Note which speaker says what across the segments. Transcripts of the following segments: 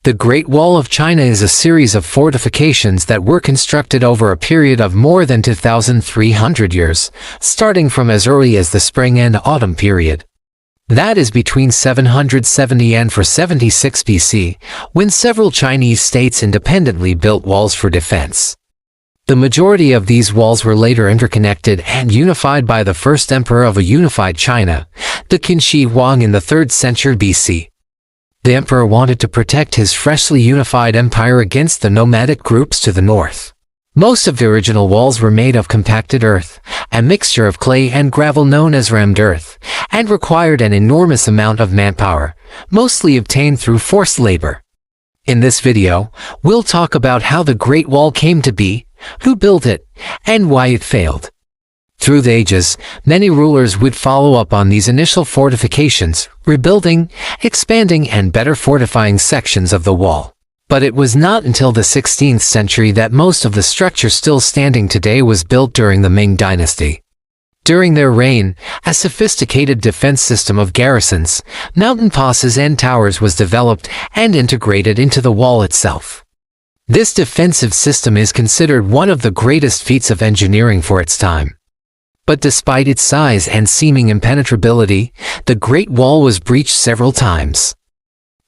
Speaker 1: The Great Wall of China is a series of fortifications that were constructed over a period of more than 2,300 years, starting from as early as the Spring and Autumn period. That is between 770 and 476 BC, when several Chinese states independently built walls for defense. The majority of these walls were later interconnected and unified by the first emperor of a unified China, the Qin Shi Huang in the 3rd century BC. The emperor wanted to protect his freshly unified empire against the nomadic groups to the north. Most of the original walls were made of compacted earth, a mixture of clay and gravel known as rammed earth, and required an enormous amount of manpower, mostly obtained through forced labor. In this video, we'll talk about how the Great Wall came to be, who built it, and why it failed. Through the ages, many rulers would follow up on these initial fortifications, rebuilding, expanding, and better fortifying sections of the wall. But it was not until the 16th century that most of the structure still standing today was built during the Ming Dynasty. During their reign, a sophisticated defense system of garrisons, mountain passes, and towers was developed and integrated into the wall itself. This defensive system is considered one of the greatest feats of engineering for its time. But despite its size and seeming impenetrability, the Great Wall was breached several times.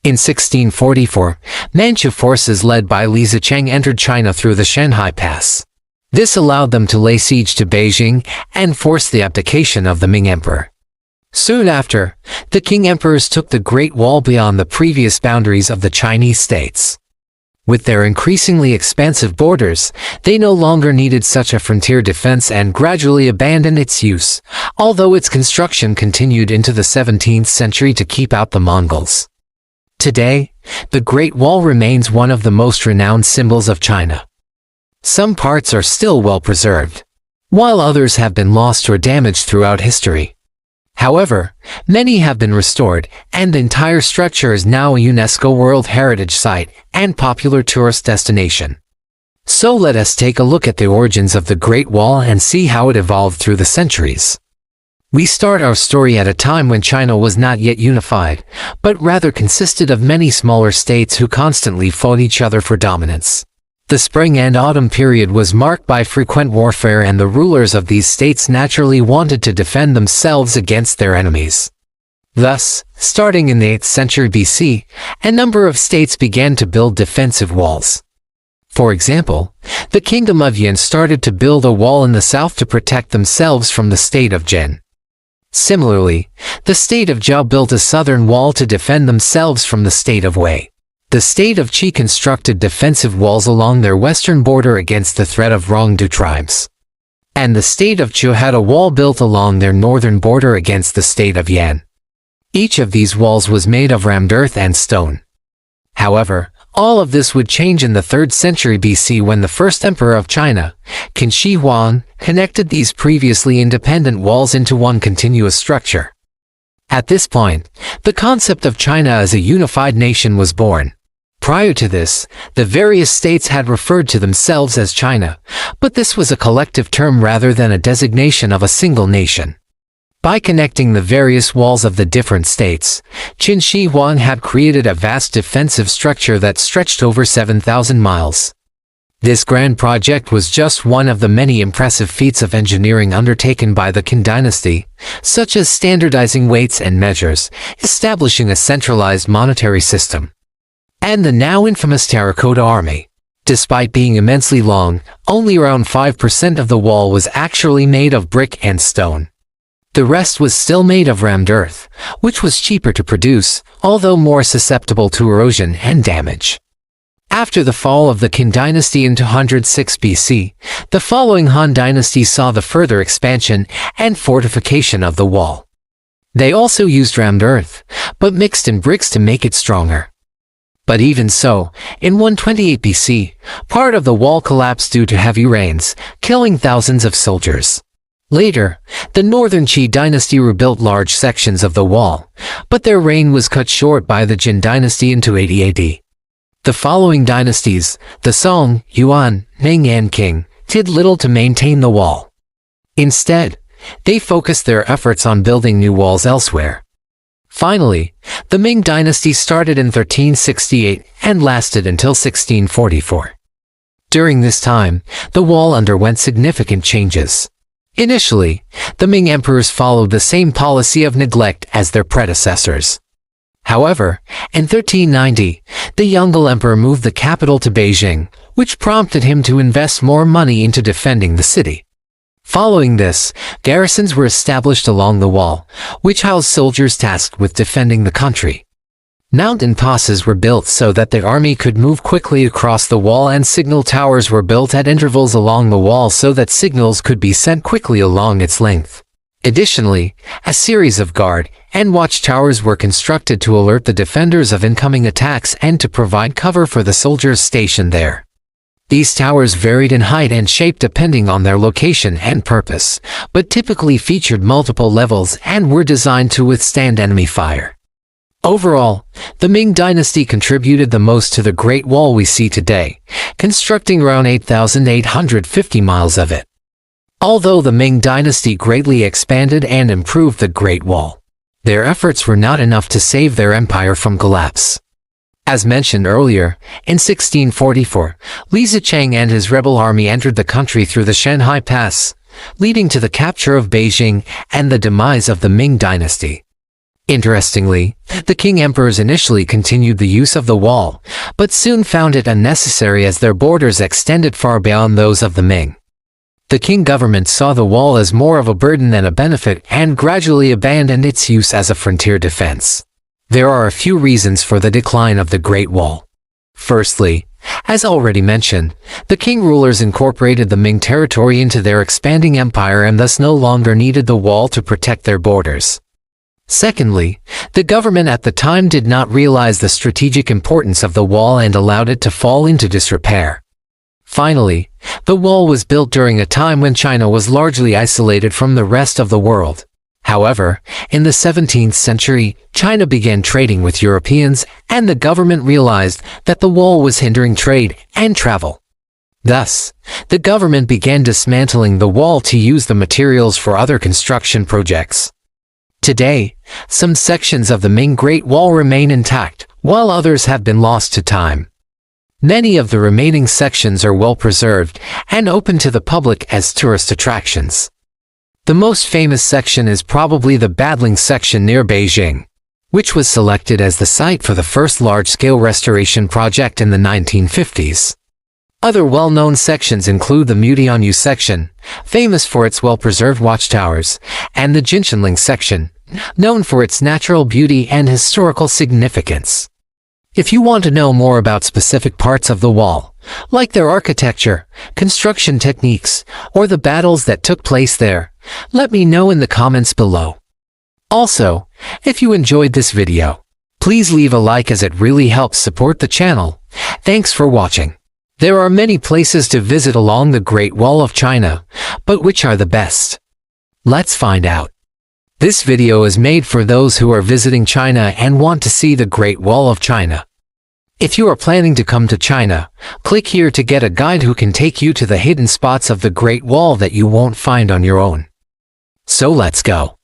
Speaker 1: In 1644, Manchu forces led by Li Zicheng entered China through the Shanhai Pass. This allowed them to lay siege to Beijing and force the abdication of the Ming Emperor. Soon after, the Qing emperors took the Great Wall beyond the previous boundaries of the Chinese states. With their increasingly expansive borders, they no longer needed such a frontier defense and gradually abandoned its use, although its construction continued into the 17th century to keep out the Mongols. Today, the Great Wall remains one of the most renowned symbols of China. Some parts are still well preserved, while others have been lost or damaged throughout history. However, many have been restored, and the entire structure is now a UNESCO World Heritage Site and popular tourist destination. So let us take a look at the origins of the Great Wall and see how it evolved through the centuries. We start our story at a time when China was not yet unified, but rather consisted of many smaller states who constantly fought each other for dominance. The Spring and Autumn period was marked by frequent warfare, and the rulers of these states naturally wanted to defend themselves against their enemies. Thus, starting in the 8th century BC, a number of states began to build defensive walls. For example, the Kingdom of Yan started to build a wall in the south to protect themselves from the state of Zhen. Similarly, the state of Zhao built a southern wall to defend themselves from the state of Wei. The state of Qi constructed defensive walls along their western border against the threat of Rongdu tribes. And the state of Chu had a wall built along their northern border against the state of Yan. Each of these walls was made of rammed earth and stone. However, all of this would change in the 3rd century BC when the first emperor of China, Qin Shi Huang, connected these previously independent walls into one continuous structure. At this point, the concept of China as a unified nation was born. Prior to this, the various states had referred to themselves as China, but this was a collective term rather than a designation of a single nation. By connecting the various walls of the different states, Qin Shi Huang had created a vast defensive structure that stretched over 7,000 miles. This grand project was just one of the many impressive feats of engineering undertaken by the Qin dynasty, such as standardizing weights and measures, establishing a centralized monetary system, and the now infamous terracotta army. Despite being immensely long, only around 5% of the wall was actually made of brick and stone. The rest was still made of rammed earth, which was cheaper to produce, although more susceptible to erosion and damage. After the fall of the Qin dynasty in 206 BC, the following Han dynasty saw the further expansion and fortification of the wall. They also used rammed earth, but mixed in bricks to make it stronger. But even so, in 128 BC, part of the wall collapsed due to heavy rains, killing thousands of soldiers. Later, the northern Qi dynasty rebuilt large sections of the wall, but their reign was cut short by the Jin dynasty in 280 AD. The following dynasties, the Song, Yuan, Ming and Qing, did little to maintain the wall. Instead, they focused their efforts on building new walls elsewhere. Finally, the Ming Dynasty started in 1368 and lasted until 1644. During this time, the wall underwent significant changes. Initially, the Ming emperors followed the same policy of neglect as their predecessors. However, in 1390, the Yongle Emperor moved the capital to Beijing, which prompted him to invest more money into defending the city. Following this, garrisons were established along the wall, which housed soldiers tasked with defending the country. Mountain passes were built so that the army could move quickly across the wall, and signal towers were built at intervals along the wall so that signals could be sent quickly along its length. Additionally, a series of guard and watchtowers were constructed to alert the defenders of incoming attacks and to provide cover for the soldiers stationed there. These towers varied in height and shape depending on their location and purpose, but typically featured multiple levels and were designed to withstand enemy fire. Overall, the Ming Dynasty contributed the most to the Great Wall we see today, constructing around 8,850 miles of it. Although the Ming Dynasty greatly expanded and improved the Great Wall, their efforts were not enough to save their empire from collapse. As mentioned earlier, in 1644, Li Zicheng and his rebel army entered the country through the Shanhai Pass, leading to the capture of Beijing and the demise of the Ming Dynasty. Interestingly, the Qing emperors initially continued the use of the wall, but soon found it unnecessary as their borders extended far beyond those of the Ming. The Qing government saw the wall as more of a burden than a benefit and gradually abandoned its use as a frontier defense. There are a few reasons for the decline of the Great Wall. Firstly, as already mentioned, the Qing rulers incorporated the Ming territory into their expanding empire and thus no longer needed the wall to protect their borders. Secondly, the government at the time did not realize the strategic importance of the wall and allowed it to fall into disrepair. Finally, the wall was built during a time when China was largely isolated from the rest of the world. However, in the 17th century, China began trading with Europeans, and the government realized that the wall was hindering trade and travel. Thus, the government began dismantling the wall to use the materials for other construction projects. Today, some sections of the Ming Great Wall remain intact, while others have been lost to time. Many of the remaining sections are well preserved and open to the public as tourist attractions. The most famous section is probably the Badling section near Beijing, which was selected as the site for the first large-scale restoration project in the 1950s. Other well-known sections include the Mutianyu section, famous for its well-preserved watchtowers, and the Jinshanling section, known for its natural beauty and historical significance. If you want to know more about specific parts of the wall, like their architecture, construction techniques, or the battles that took place there, let me know in the comments below. Also, if you enjoyed this video, please leave a like as it really helps support the channel. Thanks for watching. There are many places to visit along the Great Wall of China, but which are the best? Let's find out. This video is made for those who are visiting China and want to see the Great Wall of China. If you are planning to come to China, click here to get a guide who can take you to the hidden spots of the Great Wall that you won't find on your own. So let's go.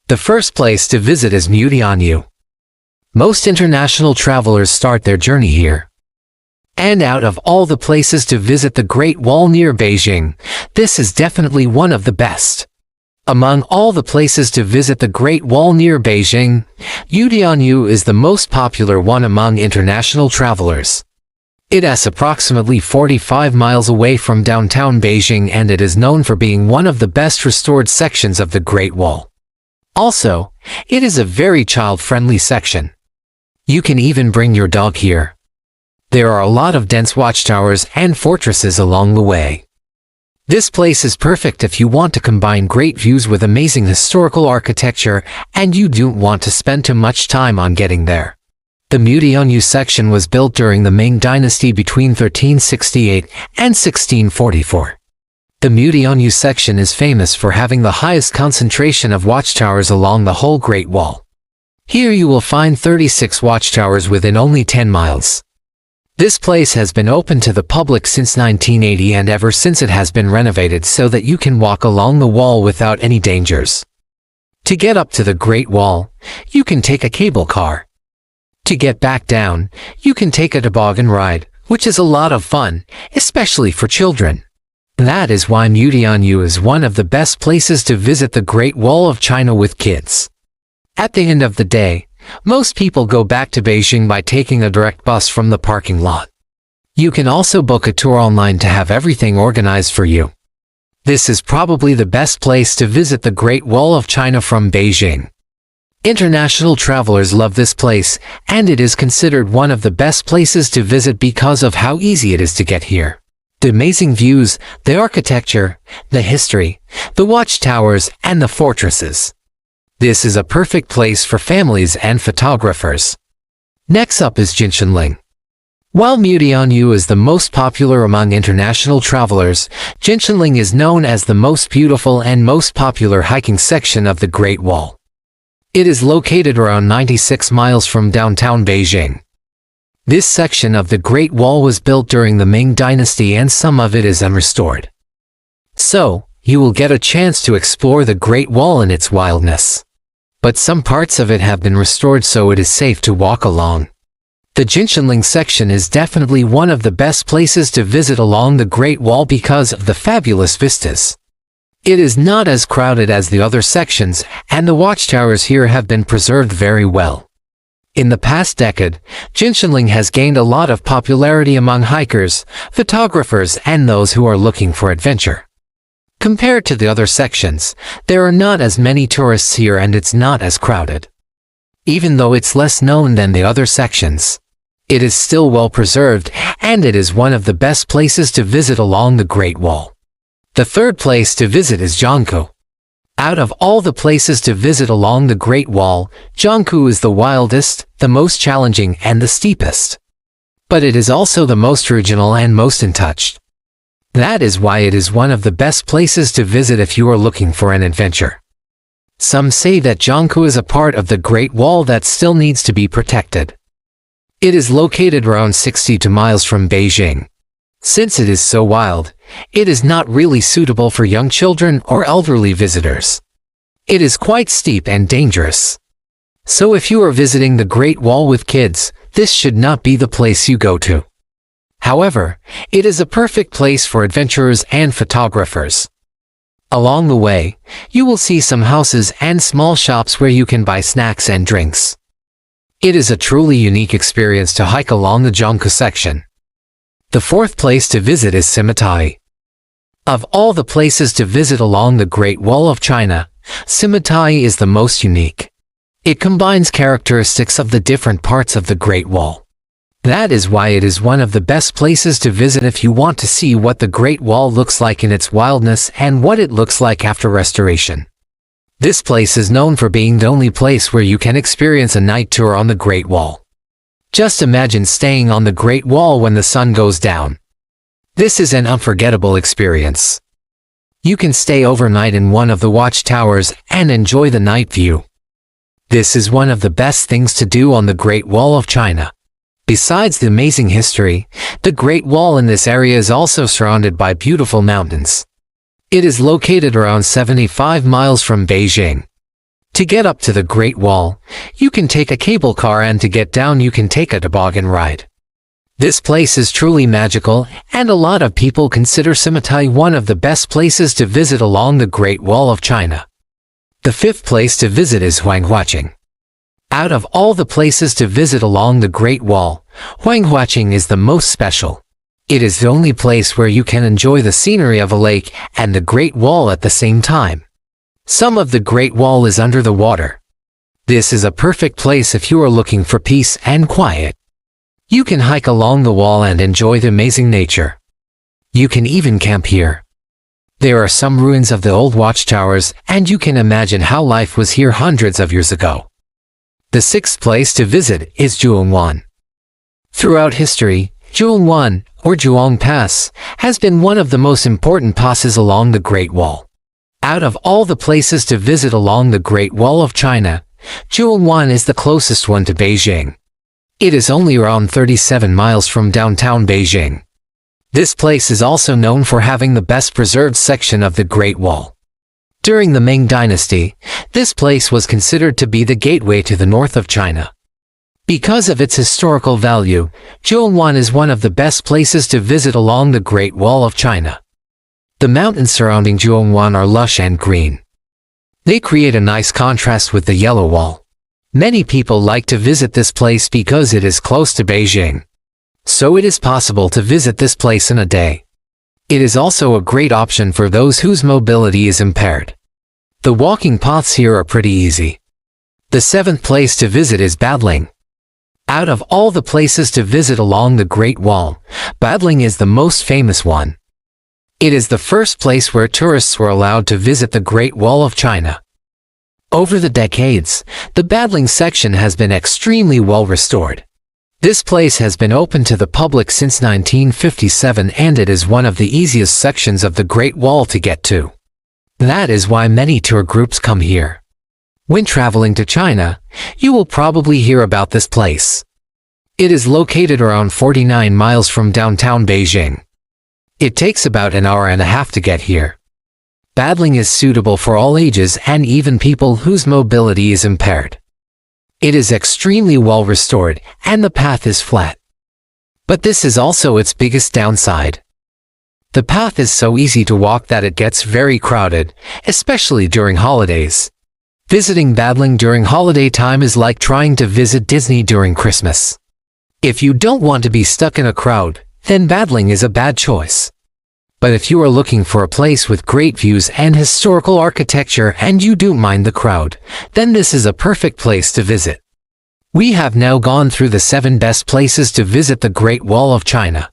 Speaker 1: The first place to visit is Mutianyu. Most international travelers start their journey here. And out of all the places to visit the Great Wall near Beijing, this is definitely one of the best. Among all the places to visit the Great Wall near Beijing, Mutianyu is the most popular one among international travelers. It is approximately 45 miles away from downtown Beijing, and it is known for being one of the best restored sections of the Great Wall. Also, it is a very child-friendly section. You can even bring your dog here. There are a lot of dense watchtowers and fortresses along the way. This place is perfect if you want to combine great views with amazing historical architecture and you don't want to spend too much time on getting there. The Mutianyu section was built during the Ming Dynasty between 1368 and 1644. The Mutianyu section is famous for having the highest concentration of watchtowers along the whole Great Wall. Here you will find 36 watchtowers within only 10 miles. This place has been open to the public since 1980, and ever since it has been renovated so that you can walk along the wall without any dangers. To get up to the Great Wall, you can take a cable car. To get back down, you can take a toboggan ride, which is a lot of fun, especially for children. That is why Mutianyu is one of the best places to visit the Great Wall of China with kids. At the end of the day, most people go back to Beijing by taking a direct bus from the parking lot. You can also book a tour online to have everything organized for you. This is probably the best place to visit the Great Wall of China from Beijing. International travelers love this place, and it is considered one of the best places to visit because of how easy it is to get here. The amazing views, the architecture, the history, the watchtowers, and the fortresses. This is a perfect place for families and photographers. Next up is Jinshanling. While Mutianyu is the most popular among international travelers, Jinshanling is known as the most beautiful and most popular hiking section of the Great Wall. It is located around 96 miles from downtown Beijing. This section of the Great Wall was built during the Ming Dynasty and some of it is unrestored. So, you will get a chance to explore the Great Wall in its wildness. But some parts of it have been restored so it is safe to walk along. The Jinshanling section is definitely one of the best places to visit along the Great Wall because of the fabulous vistas. It is not as crowded as the other sections, and the watchtowers here have been preserved very well. In the past decade, Jinshanling has gained a lot of popularity among hikers, photographers, and those who are looking for adventure. Compared to the other sections, there are not as many tourists here and it's not as crowded. Even though it's less known than the other sections, it is still well preserved, and it is one of the best places to visit along the Great Wall. The third place to visit is Jiangkou. Out of all the places to visit along the Great Wall, Jiangkou is the wildest, the most challenging, and the steepest. But it is also the most original and most untouched. That is why it is one of the best places to visit if you are looking for an adventure. Some say that Jiangkou is a part of the Great Wall that still needs to be protected. It is located around 62 miles from Beijing. Since it is so wild, it is not really suitable for young children or elderly visitors. It is quite steep and dangerous. So if you are visiting the Great Wall with kids, this should not be the place you go to. However, it is a perfect place for adventurers and photographers. Along the way, you will see some houses and small shops where you can buy snacks and drinks. It is a truly unique experience to hike along the Jiangkou section. The fourth place to visit is Simitai. Of all the places to visit along the Great Wall of China, Simitai is the most unique. It combines characteristics of the different parts of the Great Wall. That is why it is one of the best places to visit if you want to see what the Great Wall looks like in its wildness and what it looks like after restoration. This place is known for being the only place where you can experience a night tour on the Great Wall. Just imagine staying on the Great Wall when the sun goes down. This is an unforgettable experience. You can stay overnight in one of the watchtowers and enjoy the night view. This is one of the best things to do on the Great Wall of China. Besides the amazing history, the Great Wall in this area is also surrounded by beautiful mountains. It is located around 75 miles from Beijing. To get up to the Great Wall, you can take a cable car and to get down you can take a toboggan ride. This place is truly magical, and a lot of people consider Simitai one of the best places to visit along the Great Wall of China. The fifth place to visit is Huanghuaching. Out of all the places to visit along the Great Wall, Huanghuaching is the most special. It is the only place where you can enjoy the scenery of a lake and the Great Wall at the same time. Some of the Great Wall is under the water. This is a perfect place if you are looking for peace and quiet. You can hike along the wall and enjoy the amazing nature. You can even camp here. There are some ruins of the old watchtowers, and you can imagine how life was here hundreds of years ago. The sixth place to visit is Zhuangwan. Throughout history, Zhuangwan, or Zhuang Pass, has been one of the most important passes along the Great Wall. Out of all the places to visit along the Great Wall of China, Zhuangwan is the closest one to Beijing. It is only around 37 miles from downtown Beijing. This place is also known for having the best preserved section of the Great Wall. During the Ming Dynasty, this place was considered to be the gateway to the north of China. Because of its historical value, Zhongshan is one of the best places to visit along the Great Wall of China. The mountains surrounding Zhongshan are lush and green. They create a nice contrast with the yellow wall. Many people like to visit this place because it is close to Beijing. So it is possible to visit this place in a day. It is also a great option for those whose mobility is impaired. The walking paths here are pretty easy. The seventh place to visit is Badling. Out of all the places to visit along the Great Wall, Badling is the most famous one. It is the first place where tourists were allowed to visit the Great Wall of China. Over the decades, the Badling section has been extremely well restored. This place has been open to the public since 1957 and it is one of the easiest sections of the Great Wall to get to. That is why many tour groups come here. When traveling to China, you will probably hear about this place. It is located around 49 miles from downtown Beijing. It takes about an hour and a half to get here. Badling is suitable for all ages and even people whose mobility is impaired. It is extremely well restored and the path is flat. But this is also its biggest downside. The path is so easy to walk that it gets very crowded, especially during holidays. Visiting Badling during holiday time is like trying to visit Disney during Christmas. If you don't want to be stuck in a crowd, then Badling is a bad choice. But if you are looking for a place with great views and historical architecture and you don't mind the crowd, then this is a perfect place to visit. We have now gone through the 7 best places to visit the Great Wall of China.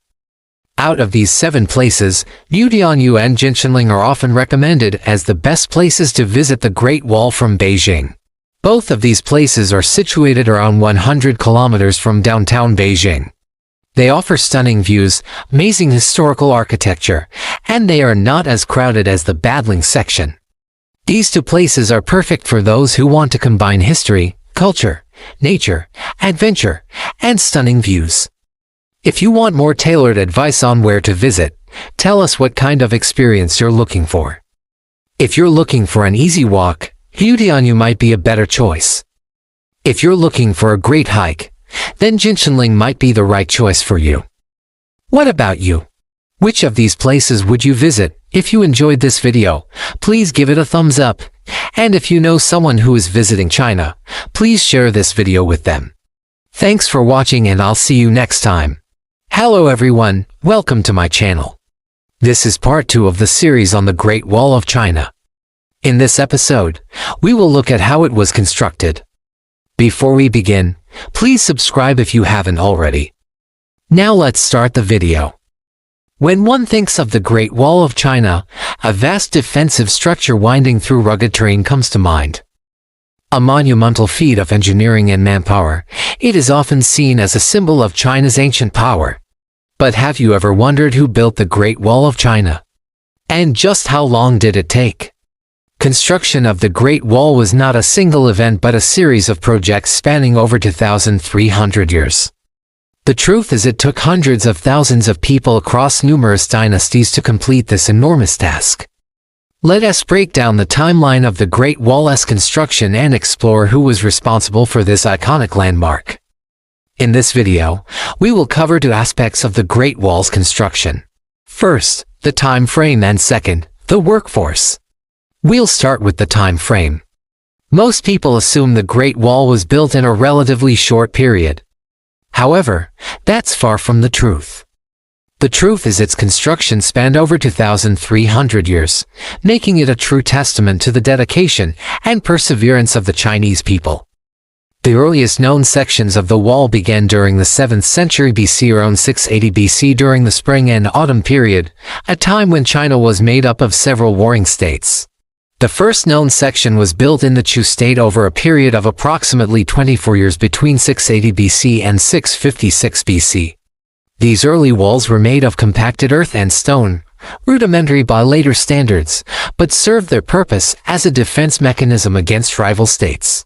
Speaker 1: Out of these 7 places, Liudianyu and Jinshanling are often recommended as the best places to visit the Great Wall from Beijing. Both of these places are situated around 100 kilometers from downtown Beijing. They offer stunning views, amazing historical architecture, and they are not as crowded as the Badling section. These 2 places are perfect for those who want to combine history, culture, nature, adventure, and stunning views. If you want more tailored advice on where to visit, tell us what kind of experience you're looking for. If you're looking for an easy walk, Liudianyu might be a better choice. If you're looking for a great hike, then Jinshanling might be the right choice for you. What about you? Which of these places would you visit? If you enjoyed this video, please give it a thumbs up. And if you know someone who is visiting China, please share this video with them. Thanks for watching and I'll see you next time. Hello everyone, welcome to my channel. This is part 2 of the series on the Great Wall of China. In this episode, we will look at how it was constructed. Before we begin, please subscribe if you haven't already. Now let's start the video. When one thinks of the Great Wall of China, a vast defensive structure winding through rugged terrain comes to mind. A monumental feat of engineering and manpower, it is often seen as a symbol of China's ancient power. But have you ever wondered who built the Great Wall of China? And just how long did it take? Construction of the Great Wall was not a single event but a series of projects spanning over 2,300 years. The truth is it took hundreds of thousands of people across numerous dynasties to complete this enormous task. Let us break down the timeline of the Great Wall's construction and explore who was responsible for this iconic landmark. In this video, we will cover 2 aspects of the Great Wall's construction. First, the time frame and second, the workforce. We'll start with the time frame. Most people assume the Great Wall was built in a relatively short period. However, that's far from the truth. The truth is its construction spanned over 2,300 years, making it a true testament to the dedication and perseverance of the Chinese people. The earliest known sections of the wall began during the 7th century BC around 680 BC during the Spring and Autumn period, a time when China was made up of several warring states. The first known section was built in the Chu state over a period of approximately 24 years between 680 BC and 656 BC. These early walls were made of compacted earth and stone, rudimentary by later standards, but served their purpose as a defense mechanism against rival states.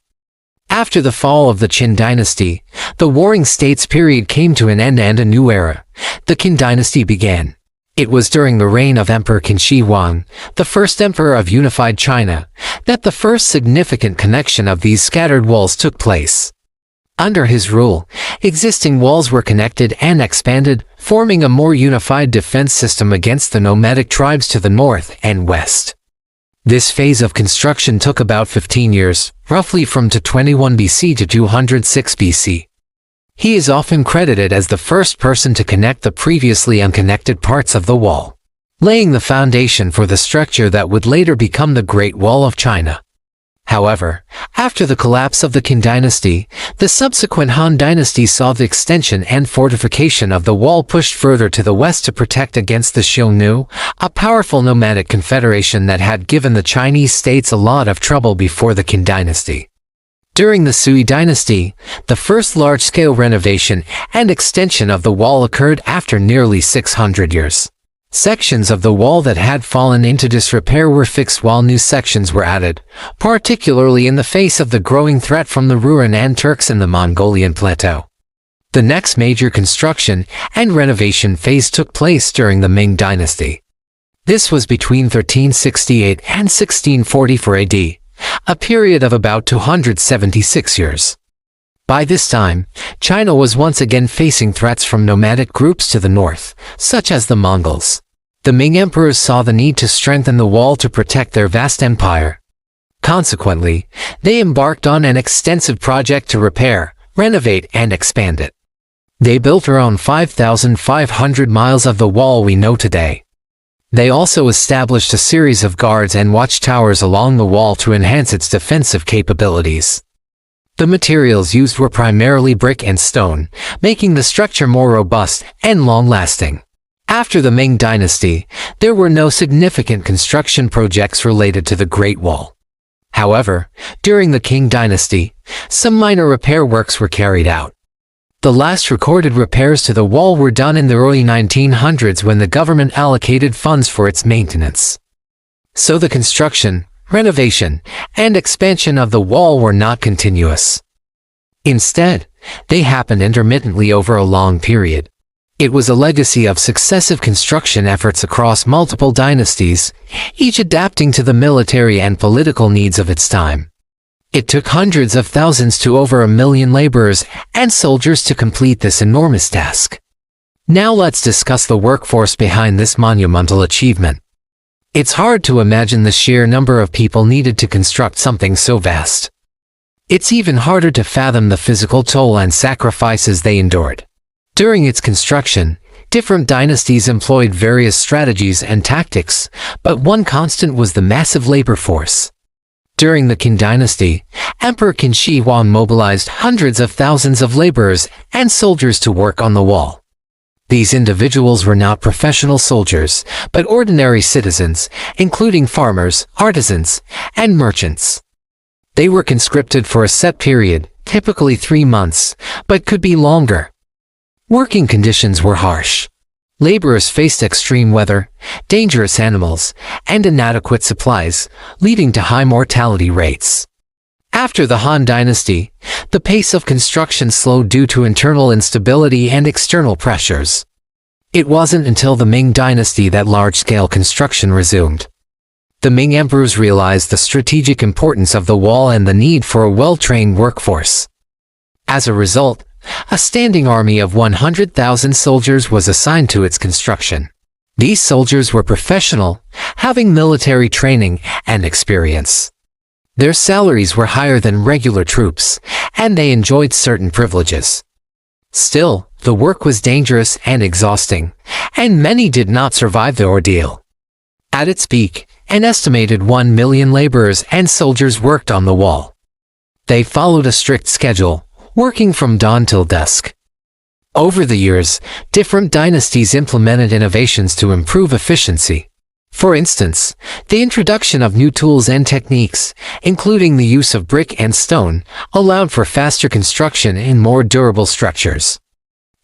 Speaker 1: After the fall of the Qin dynasty, the warring states period came to an end and a new era, the Qin dynasty, began. It was during the reign of Emperor Qin Shi Huang, the first emperor of unified China, that the first significant connection of these scattered walls took place. Under his rule, existing walls were connected and expanded, forming a more unified defense system against the nomadic tribes to the north and west. This phase of construction took about 15 years, roughly from 221 BC to 206 BC. He is often credited as the first person to connect the previously unconnected parts of the wall, laying the foundation for the structure that would later become the Great Wall of China. However, after the collapse of the Qin Dynasty, the subsequent Han Dynasty saw the extension and fortification of the wall pushed further to the west to protect against the Xiongnu, a powerful nomadic confederation that had given the Chinese states a lot of trouble before the Qin Dynasty. During the Sui Dynasty, the first large-scale renovation and extension of the wall occurred after nearly 600 years. Sections of the wall that had fallen into disrepair were fixed while new sections were added, particularly in the face of the growing threat from the Rouran Turks in the Mongolian plateau. The next major construction and renovation phase took place during the Ming Dynasty. This was between 1368 and 1644 AD, a period of about 276 years. By this time, China was once again facing threats from nomadic groups to the north, such as the Mongols. The Ming emperors saw the need to strengthen the wall to protect their vast empire. Consequently, they embarked on an extensive project to repair, renovate, and expand it. They built around 5,500 miles of the wall we know today. They also established a series of guards and watchtowers along the wall to enhance its defensive capabilities. The materials used were primarily brick and stone, making the structure more robust and long-lasting. After the Ming Dynasty, there were no significant construction projects related to the Great Wall. However, during the Qing Dynasty, some minor repair works were carried out. The last recorded repairs to the wall were done in the early 1900s when the government allocated funds for its maintenance. So the construction, renovation, and expansion of the wall were not continuous. Instead, they happened intermittently over a long period. It was a legacy of successive construction efforts across multiple dynasties, each adapting to the military and political needs of its time. It took hundreds of thousands to over 1 million laborers and soldiers to complete this enormous task. Now let's discuss the workforce behind this monumental achievement. It's hard to imagine the sheer number of people needed to construct something so vast. It's even harder to fathom the physical toll and sacrifices they endured. During its construction, different dynasties employed various strategies and tactics, but one constant was the massive labor force. During the Qin Dynasty, Emperor Qin Shi Huang mobilized hundreds of thousands of laborers and soldiers to work on the wall. These individuals were not professional soldiers, but ordinary citizens, including farmers, artisans, and merchants. They were conscripted for a set period, typically 3 months, but could be longer. Working conditions were harsh. Laborers faced extreme weather, dangerous animals, and inadequate supplies, leading to high mortality rates. After the Han Dynasty, the pace of construction slowed due to internal instability and external pressures. It wasn't until the Ming Dynasty that large-scale construction resumed. The Ming emperors realized the strategic importance of the wall and the need for a well-trained workforce. As a result, a standing army of 100,000 soldiers was assigned to its construction. These soldiers were professional, having military training and experience. Their salaries were higher than regular troops, and they enjoyed certain privileges. Still, the work was dangerous and exhausting, and many did not survive the ordeal. At its peak, an estimated 1 million laborers and soldiers worked on the wall. They followed a strict schedule, working from dawn till dusk. Over the years, different dynasties implemented innovations to improve efficiency. For instance, the introduction of new tools and techniques, including the use of brick and stone, allowed for faster construction and more durable structures.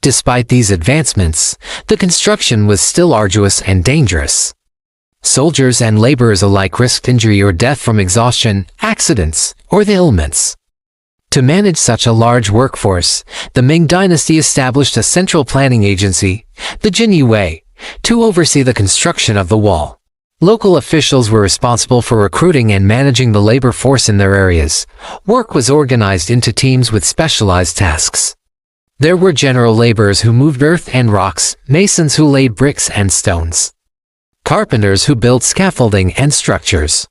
Speaker 1: Despite these advancements, the construction was still arduous and dangerous. Soldiers and laborers alike risked injury or death from exhaustion, accidents, or the elements. To manage such a large workforce, the Ming Dynasty established a central planning agency, the Jinyue, to oversee the construction of the wall. Local officials were responsible for recruiting and managing the labor force in their areas. Work was organized into teams with specialized tasks. There were general laborers who moved earth and rocks, masons who laid bricks and stones, carpenters who built scaffolding and structures,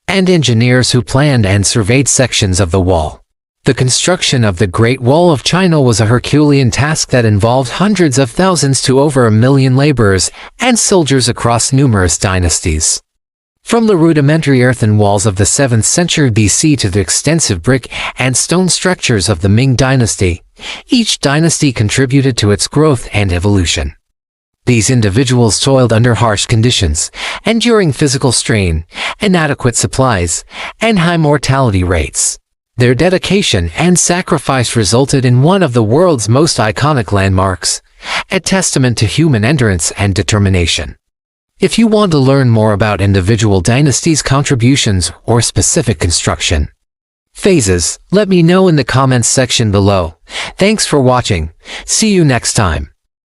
Speaker 1: and engineers who planned and surveyed sections of the wall. The construction of the Great Wall of China was a Herculean task that involved hundreds of thousands to over 1 million laborers and soldiers across numerous dynasties. From the rudimentary earthen walls of the 7th century BC to the extensive brick and stone structures of the Ming Dynasty, each dynasty contributed to its growth and evolution. These individuals toiled under harsh conditions, enduring physical strain, inadequate supplies, and high mortality rates. Their dedication and sacrifice resulted in one of the world's most iconic landmarks, a testament to human endurance and determination. If you want to learn more about individual dynasties' contributions or specific construction phases, let me know in the comments section below. Thanks for watching. See you next time.